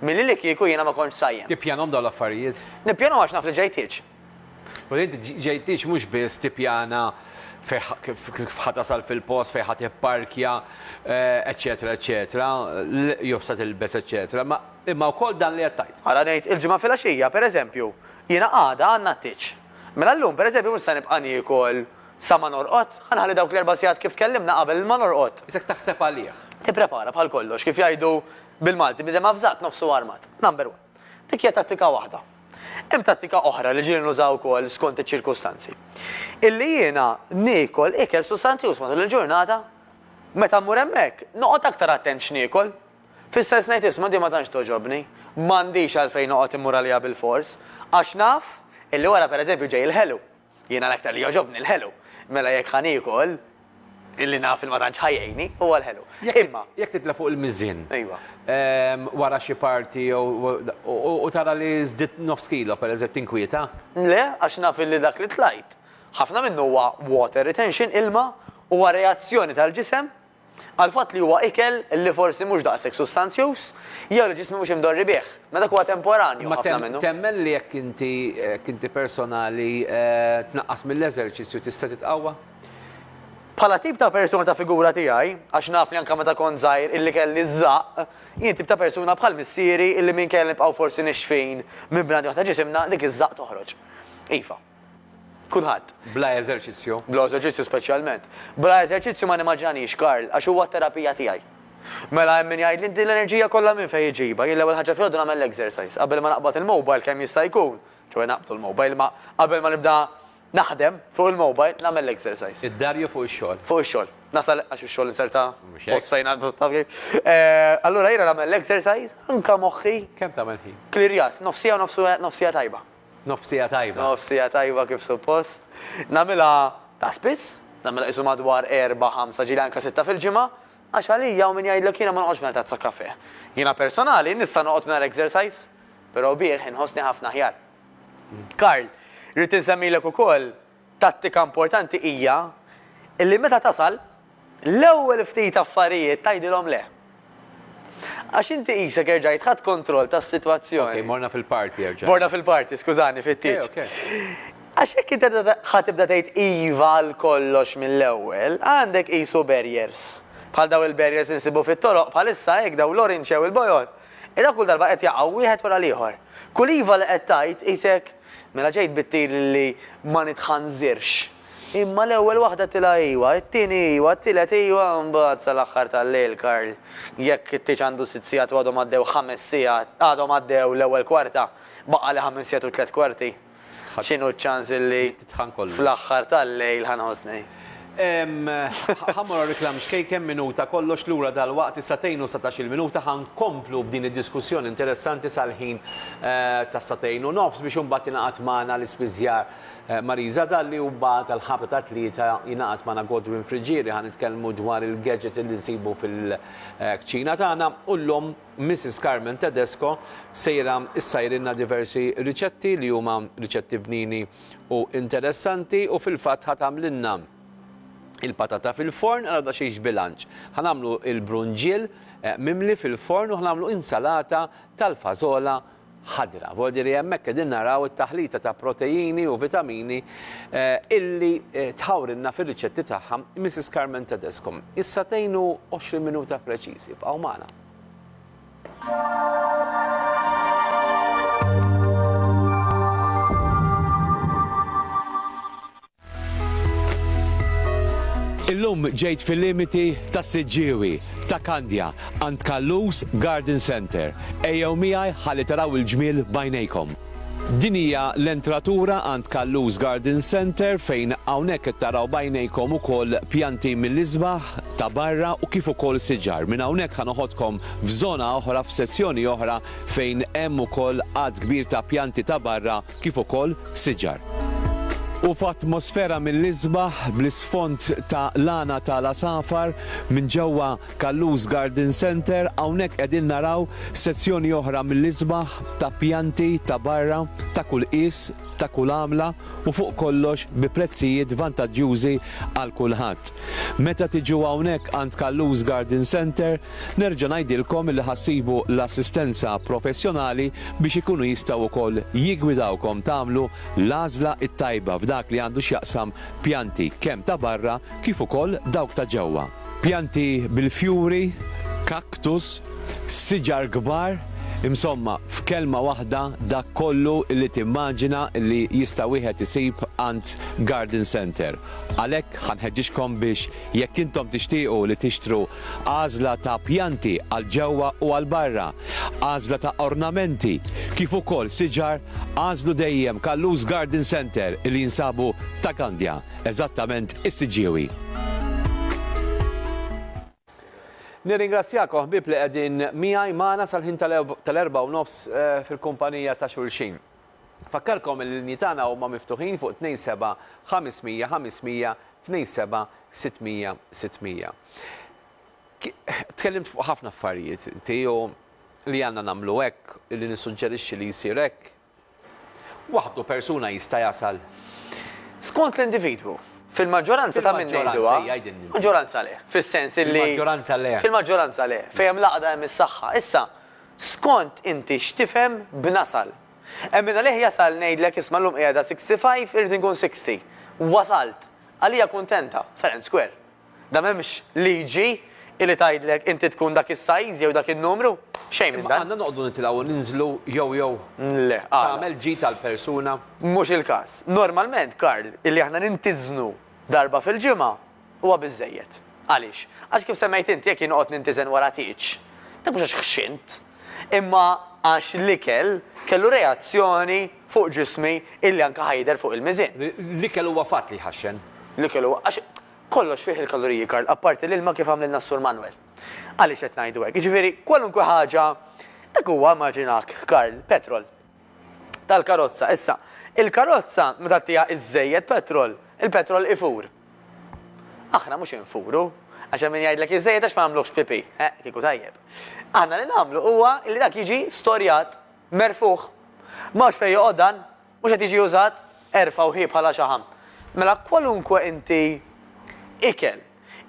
milli li kieku jiena ma kontx sajjem. Tippjanhom dawn l-affarijiet. Nippjanaw għax naf li ġejtieġ. U inti ġejtix mhux biss tippjana kif ħatasal fil-post fejn ħadd ipparkja, eċetera, eċetera, jobsa tilbes, eċetera, imma wkoll dan li qed tajt. Ara ngħid il-ġimgħa fil-għaxija, pereżempju, jiena għada għandna t-tiċ. Mela llum pereżempju mhux se nibqa' niekol sa ma norqod, ħanħalli dawk l-erba' sigħat kif tkellimna qabel ma norqod. Isek taħseb għalih. Tipprepara bħal kollox, kif jgħidu bil-Malti bidem avżat nofsu armat. Number 1. Dik hija tattika waħda. Hemm tattika oħra li ġieli nużaw ukoll skont iċ-ċirkustanzi. Illi jiena niekol ikel sustanzjuż matul il-ġurnata, meta mmur hemmhekk noqgħod aktar attent x'niekol. Fis-sens ngħid isma' di ma tantx toġobni, m'għandix għalfejn noqgħod immur għaliha bil-fors, għax naf illi wara pereżempju ġej il-ħelu. Jiena l-aktar li joġobni l-ħelu. Mela jekk ħanikol illi naf il-ma tantx ħajjejni huwa l-ħelu. Imma jekk titla fuq il-miżin. Ejwa. Wara xi parti u tara li żdied nofs kilo pereżempju tinkwieta. Le, għax naf illi dak li tlajt. Ħafna minnu huwa water retention, ilma, huwa reazzjoni tal-ġisem għal fatt li huwa ikel li forsi mhux daqshekk sustanzjuż, jew li ġismi mhux imdorri bih. Ma dak huwa temporanju ħafna minnu. Temmen li jekk inti personali tnaqqas mill-eżerċizzju tista' titqawwa? Bħala tip ta' persuna ta' figura tiegħi, għax naf li anke meta kont żgħir illi kelli żaq, jien tip ta' persuna bħal missieri illi minn kelli nibqgħu forsi nixfin minn brandi waħda ġisimna dik iż-żaq toħroġ. Iva. Kulħadd. Bla eżerċizzju. Bla eżerċizzju speċjalment. Bla eżerċizzju ma nimmaġinix, Karl, għax huwa terapija tiegħi. Mela hemm min jgħid li inti l-enerġija kollha minn fejn iġiba, jien l-ewwel ħaġa filgħodu nagħmel exercise qabel ma naqbad il-mobile kemm jista' jkun. Ġewwa naqbtu l-mobile ma qabel ma nibda naħdem fuq il-mobile nagħmel exercise. Id-darju fuq ix-xogħol. Fuq ix-xogħol. Nasal għax ix-xogħol inserta post fejn allura jiena nagħmel exercise anke moħħi. Kemm tagħmel ħin? Klirjas, nofsija nofsija tajba. Nofsija tajba. Nofsija tajba kif suppost. Nagħmilha ta' spiss, nagħmilha qisu madwar 4-5 ġieli anke 6 fil-ġimgħa, għax għalija u min jgħidlek jiena ma noqgħodx mela tazza kafè. Jiena personali nista' noqgħod mingħajr exercise, però bih inħossni ħafna ħjar. Karl, rrid insemmilek ukoll tattika importanti hija illi meta tasal l-ewwel ftit affarijiet tgħidilhom le. Għax inti qisek erġajt ħadd kontroll tas-sitwazzjoni. Morna fil-party erġa'. Morna fil-party, skużani, fit-tiġ. Għax hekk inti ħatibda tgħid iva għal kollox mill-ewwel, għandek qisu barriers. Bħal daw il-barriers insibu fit-toroq bħalissa hekk daw l-orange jew il-bojot. Ida kull darba qed jaqgħu wieħed wara l-ieħor. Kull iva li qed tgħid qisek mela ġejt bittir li ma nitħanżirx. Imma l-ewwel waħda tilha iwa, it-tieni iwa, t-tielet iwa mbagħad sal-aħħar tal-lejl, Karl. Jekk it-tiġ għandu 6 sigħat u għadhom għaddew 5 sigħat, għadhom għaddew l-ewwel kwarta, baqa' li 5 sigħat u 3 kwarti. X'inhu ċ-ċans illi fl-aħħar tal-lejl ħanħossni. Ħammur reklam xkejkem minuta kollox lura dal-waqt is-satejn u 17 minuta ħankomplu b'din id-diskussjoni interessanti sal-ħin tas-satejn u nofs biex imbagħad ingħaqad magħna l-ispiżjar Mariza Dalli u mbagħad tal-ħabta ta' tlieta jingħaqad magħna Godwin Friġieri ħanitkellmu dwar il-gadget li nsibu fil-kċina tagħna u llum Mrs. Carmen Tedesco sejra issajrilna diversi riċetti li huma riċetti bnini u interessanti u fil-fatt ħatamlilna il-patata fil-forn għal xiex bilanċ. Ħanamlu il-brunġiel mimli fil-forn u ħanamlu insalata tal-fażola ħadra. Voldiri hemmhekk qegħdin naraw it-taħlita ta' proteini u vitamini illi tħawrilna fir-riċetti tagħha Mrs. Carmen Tedesco. Issa tgħinu 20 minuta preċiżi bqgħu magħna. Illum ġejt fil-limiti ta' Siġġiewi, ta' Kandja, għand Kallus Garden Center. Ejjew miegħi ħalli taraw il-ġmiel bajnejkom. Din hija l-entratura għand Kallus Garden Center fejn hawnhekk qed taraw bajnejkom ukoll pjanti mill-isbaħ ta' barra u kif ukoll siġar. Minn hawnhekk ħanoħodkom f'żona oħra f'sezzjoni oħra fejn hemm ukoll għad kbir ta' pjanti ta' barra kif ukoll siġar. U f'atmosfera mill-isbaħ bl-isfond ta' lana tal-asafar minn ġewwa Kalluż Garden Center hawnhekk qegħdin naraw sezzjoni oħra mill-isbaħ ta' pjanti ta' barra ta' kull qis, ta' kull għamla u fuq kollox bi prezzijiet vantaġġjużi għal kulħadd. Meta tiġu hawnhekk għand Kalluż Garden Center, nerġa' ngħidilkom li ħassibu l-assistenza professjonali biex ikunu jistgħu wkoll jiggwidawkom tagħmlu l-għażla it-tajba f'dak li għandu x'jaqsam pjanti kemm ta' barra kif ukoll dawk ta' ġewwa. Pjanti bil-fjuri, kaktus, siġar kbar, insomma, f'kelma waħda dak kollu li timmaġina li jista' wieħed isib għand Garden Center. Għalhekk ħanħeġġixkom biex jekk intom tixtiequ li tixtru għażla ta' pjanti għal ġewwa u għal barra, għażla ta' ornamenti, kif ukoll siġar, għażlu dejjem Kalluż Garden Center li jinsabu ta' Kandja, eżattament is-Siġiewi. Nirringrazzjakom ħbib li qegħdin miegħi magħna sal-ħin tal-4:30 fil-kumpanija ta' xulxin. Fakkarkom il-linji tagħna huma miftuħin fuq 27 500 500 27 600 600. Tkellimt fuq ħafna affarijiet tiegħu li għandna nagħmlu hekk, li nissuġġerixxi li jsir hekk. Waħdu persuna jista' jasal. Skont l-individwu. Fil-maġġoranza ta' minn ngħiduha. Maġġoranza le. Fis-sens li. Fil-maġġoranza le. Fil-maġġoranza le. Fejn laqda hemm is-saħħa. Issa, skont inti x'tifhem b'nasal. Hemm min għalih jasal ngħidlek isma' llum qiegħda 65 irid inkun 60. Wasalt. Għalija kuntenta. Ferenc Square. Da m'hemmx liġi illi tgħidlek inti tkun dak is-sajż jew dak in-numru. Xejn minn dan. Għandna noqogħdu nitilgħu ninżlu jew. Le. Tagħmel ġi tal-persuna. Mhux il-każ. Normalment, Karl, illi aħna nintiżnu darba fil-ġimgħa huwa biżżejjed. Għaliex? Għax kif semmejt inti jekk inqgħod nintiżen wara tieġ. Dak mhux għax xxint. Imma għax l-ikel kellu reazzjoni fuq ġismi illi anke ħajder fuq il-miżin. L-ikel huwa fatt li ħaxxen. L-ikel huwa għax kollox fih il-kaloriji, Karl, apparti l-ilma kif għamlilna s-Sur Manuel. Għaliex qed ngħidu hekk. Jiġifieri kwalunkwe ħaġa dak huwa immaġinak, Karl, petrol. Tal-karozza. Issa, il-karozza meta tija iżejjed petrol, il-petrol ifur. Aħna mhux infuru, għax min jgħidlek iżejjed għax ma nagħmluhx pipi. Kieku tajjeb. Aħna li nagħmlu huwa li dak jiġi storjat merfuħ. Mhux fejn joqgħod dan, mhux qed jiġi użat erfa' u ħib bħala xaħam. Mela kwalunkwe inti ikel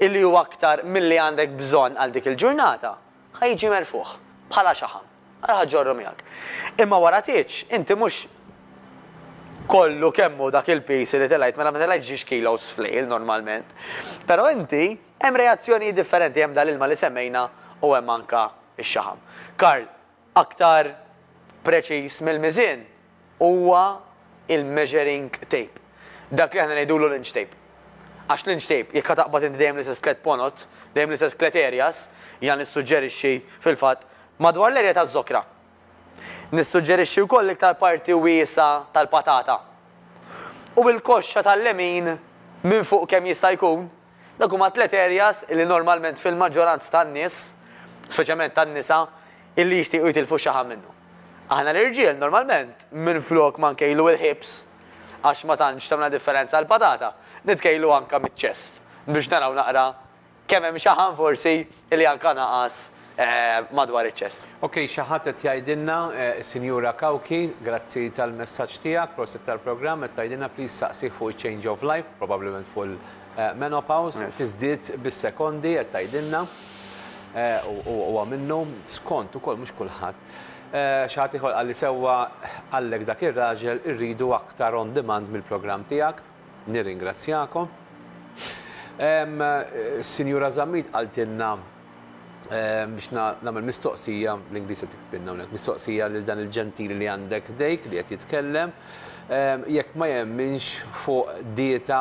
illi huwa aktar milli għandek bżonn għal dik il-ġurnata, ħajġi merfuħ bħala xaħam. Ħaġġorru miegħek. Imma wara tieġ, inti mhux kollu kemmu dak il-pis li telajt, mela ma telajt ġiex kilos flejl normalment. Però inti hemm reazzjoni differenti, hemm dal-ilma li semmejna u hemm anka x-xaħam. Karl, aktar preċiż mill-miżin huwa il-measuring tape. Dak li aħna ngħidulu l-inch tape. Għax l-inch tape, jekk taqbad inti dejjem l-istess klet ponot, dejjem l-istess klet areas, jan nissuġġerixxi fil-fatt madwar l-erja taż-żokra. Nissuġġerixxi wkoll iktar parti wiesa tal-patata. U bil-koxxa tal-lemin minn fuq kemm jista' jkun, dak huma tliet areas li normalment fil-maġġoranza tan-nies, speċjalment tan-nisa, illi jixtiequ jitilfu xaħam minnu. Aħna l-irġiel normalment minn flok ma nkejlu il-hips, għax ma tantx tagħmel differenza għall-patata, nitkejlu anke miċ-ċest biex naraw naqra kemm hemm xaħam forsi illi anke naqas madwar iċ-ċest. Ok, xaħat qed jgħidilna, Sinjura Kawki, grazzi tal-messaġġ tiegħek, proset tal-programm, qed tgħidilna please saqsih fuq change of life, probablement fuq menopause, tiżdied bis-sekondi qed tgħidilna u minnu skont ukoll mhux kulħadd. Xaħat ieħor qalli sewwa għallek dak ir-raġel irridu aktar on demand mill-programm tiegħek. Nirringrazzjakom. Sinjura Zammit qaltilna biex nagħmel mistoqsija, l-Ingliż qed tiktbilna hawnhekk, mistoqsija lil dan il-ġentili li għandek dejk li qed jitkellem, jekk ma jemminx fuq dieta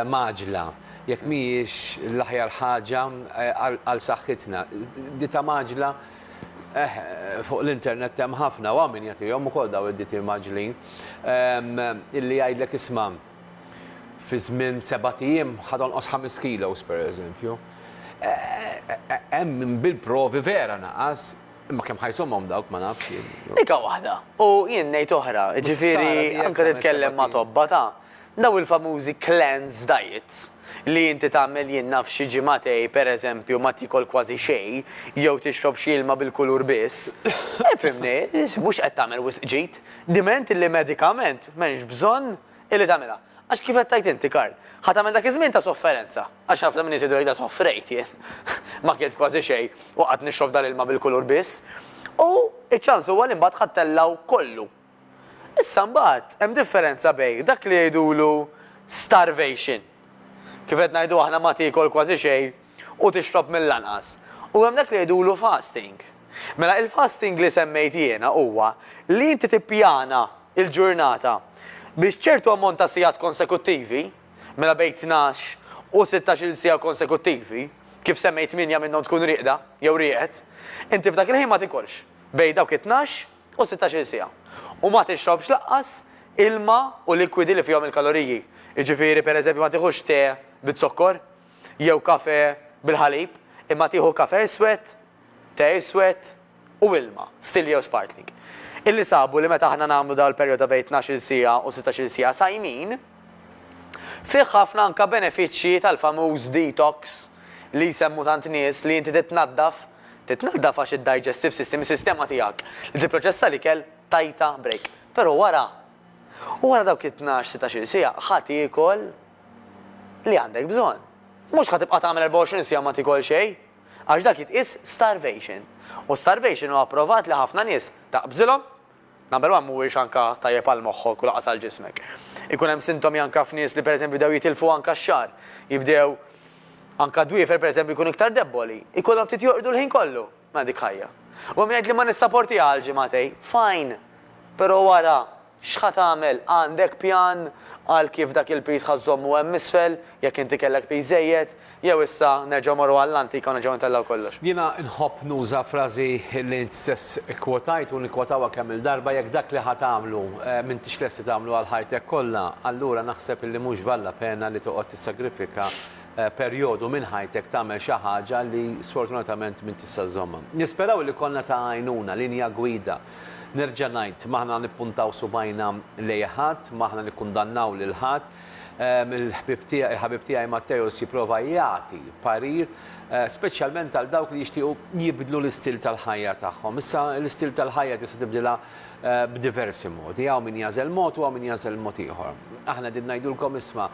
maġla, jekk mhijiex l-aħjar ħaġa għal saħħitna. Dieta maġla fuq l-internet hemm ħafna u min jagħtihom ukoll daw id-dieti maġlin illi jgħidlek isma' fi żmien 7 ijiem ħadonqos 5 kilos pereżempju. Hemm bil-provi vera naqas, imma kemm ħajsomhom dawk ma nafx. Dika waħda. U jien ngħid oħra, ġifieri anke titkellem ma' tobba ta' daw il-famużi cleanse diets li inti tagħmel jien naf xi ġimagħtej pereżempju ma tikol kważi xejn, jew tixrob xi ilma bil-kulur biss. Fimni, mhux qed tagħmel wisq ġid, diment li medikament m'hemmx bżonn illi tagħmilha. Għax kif qed tajt inti Karl, ħadd tagħmel dak iż-żmien ta' sofferenza, għax ħafna minn nies jgħidu soffrejt jien. Ma kiet kważi xejn u qatt nixrob dan ilma bil-kulur biss. U iċ-ċans huwa li mbagħad ħattellaw kollu. Issa mbagħad hemm differenza bejn dak li jgħidulu starvation. Kif qed ngħidu aħna ma tikol kważi xejn u tixrob mill-lanqas. U hemm dak li jgħidulu fasting. Mela il-fasting li semmejt jiena huwa li inti tippjana il-ġurnata biex ċertu ammont ta' sigħat konsekuttivi, mela bejn 12 u 16 sigħa konsekuttivi, kif semmejt 8 minnhom tkun rieqda jew rieqed, inti f'dak il-ħin ma tikolx bejn dawk 12 u 16 sigħa. U ma tixrobx laqqas ilma u likwidi li fihom il-kaloriji. Jiġifieri pereżempju ma tieħux te bit-sokkor, jew kafe bil-ħalib, imma tieħu kafe iswed, te iswed u ilma, still jew sparkling. Illi sabu li meta aħna nagħmlu dawn il-perjoda bejn 12 siegħa u 16 siegħa sajmin, fih ħafna anke benefiċċji tal-famuż detox li jsemmu tant nies li inti titnaddaf għax id-digestive system, is-sistema tiegħek li tipproċessa l-ikel tajta break. Però wara dawk it-12-16 siegħa ħadd jiekol li għandek bżonn. Mhux ħadd tibqa' tagħmel 24 siegħa ma tikol xejn, għax dak jitqies starvation. U starvation huwa approvat li ħafna nies taqbżilhom, number one mhuwiex anke tajjeb għal moħħok u laqas għal ġismek. Ikun hemm sintomi anke f'nies li pereżempju bdew jitilfu anke x-xahar, jibdew anke dwiefer pereżempju jkunu iktar debboli, ikollhom ftit jorqdu l-ħin kollu ma' dik ħajja. U min jgħid li ma nissapportiha għal ġimagħtej, fine, però wara x'ħat tagħmel għandek pjan għal kif dak il-pis ħażommu hemm isfel, jekk inti kellek pis żejjed, jew issa nerġgħu morru għall-antika u nerġgħu ntellaw kollox. Jiena nħobb nuża frażi li int stess ikkwotajt u nikkwotawha kemm il-darba jekk dak li ħadd tagħmlu m'intix lesti tagħmlu għal ħajtek kollha, allura naħseb illi mhux valla pena li toqgħod tissagrifika perjodu minn ħajtek tagħmel xi ħaġa li sfortunatament min tista' żommha. Nisperaw li konna ta' għajnuna, linja gwida. Nerġa' ngħid maħna nippuntaw subajna lejn ħadd, maħna nikkundannaw lil ħadd. Il-ħabib tiegħi Mattejos jipprova jagħti parir, speċjalment għal dawk li jixtiequ jibdlu l-istil tal-ħajja tagħhom. Issa l-istil tal-ħajja tista' tibdilha b'diversi modi, hawn min jażel mod u hawn min jażel mod ieħor. Aħna din ngħidulkom isma'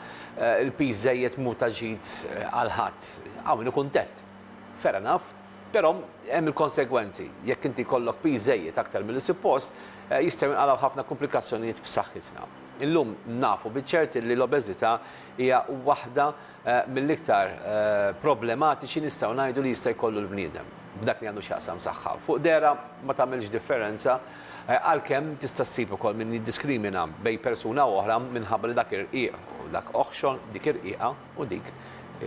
il-piż żejjed mhu ta' ġid għal ħadd. Hawn min kuntent. Fair enough, però hemm il-konsegwenzi. Jekk inti jkollok piż żejjed aktar mill-suppost, jistgħu jinqalgħu ħafna komplikazzjonijiet f'saħħitna. Illum nafu biċ-ċert li l-obeżità hija waħda mill-iktar problematiċi nistgħu ngħidu li jista' jkollu l-bniedem b'dak li għandu x'jaqsam saħħa. Fuq dera ma tagħmilx differenza għalkemm tista' ssib ukoll min jiddiskrimina bejn persuna oħra minħabba li dak irqiq u dak oħxon dik irqiqa u dik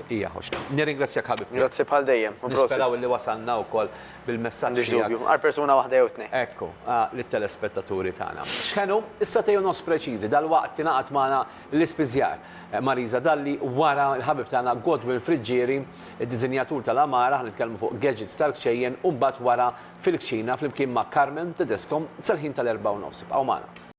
hija ħoxna. Nirringrazzjak ħabib. Grazzi bħal dejjem. Nisperaw li wasalna wkoll bil-messaġġ tiegħek. Għal persuna waħda jew tnejn. Ekku, lit-telespettaturi tagħna. X'kenu issa tejju nos preċiżi dal-waqt tingħaqad magħna l-ispiżjar Mariza Dalli wara l-ħabib tagħna Godwin Friġġieri, id-diżinjatur tal-Amara, ħnitkellmu fuq gadgets tal-kxejjen u mbagħad wara fil-kċina flimkien ma' Carmen Tedesco sal-ħin tal-4:30. Bqgħu magħna.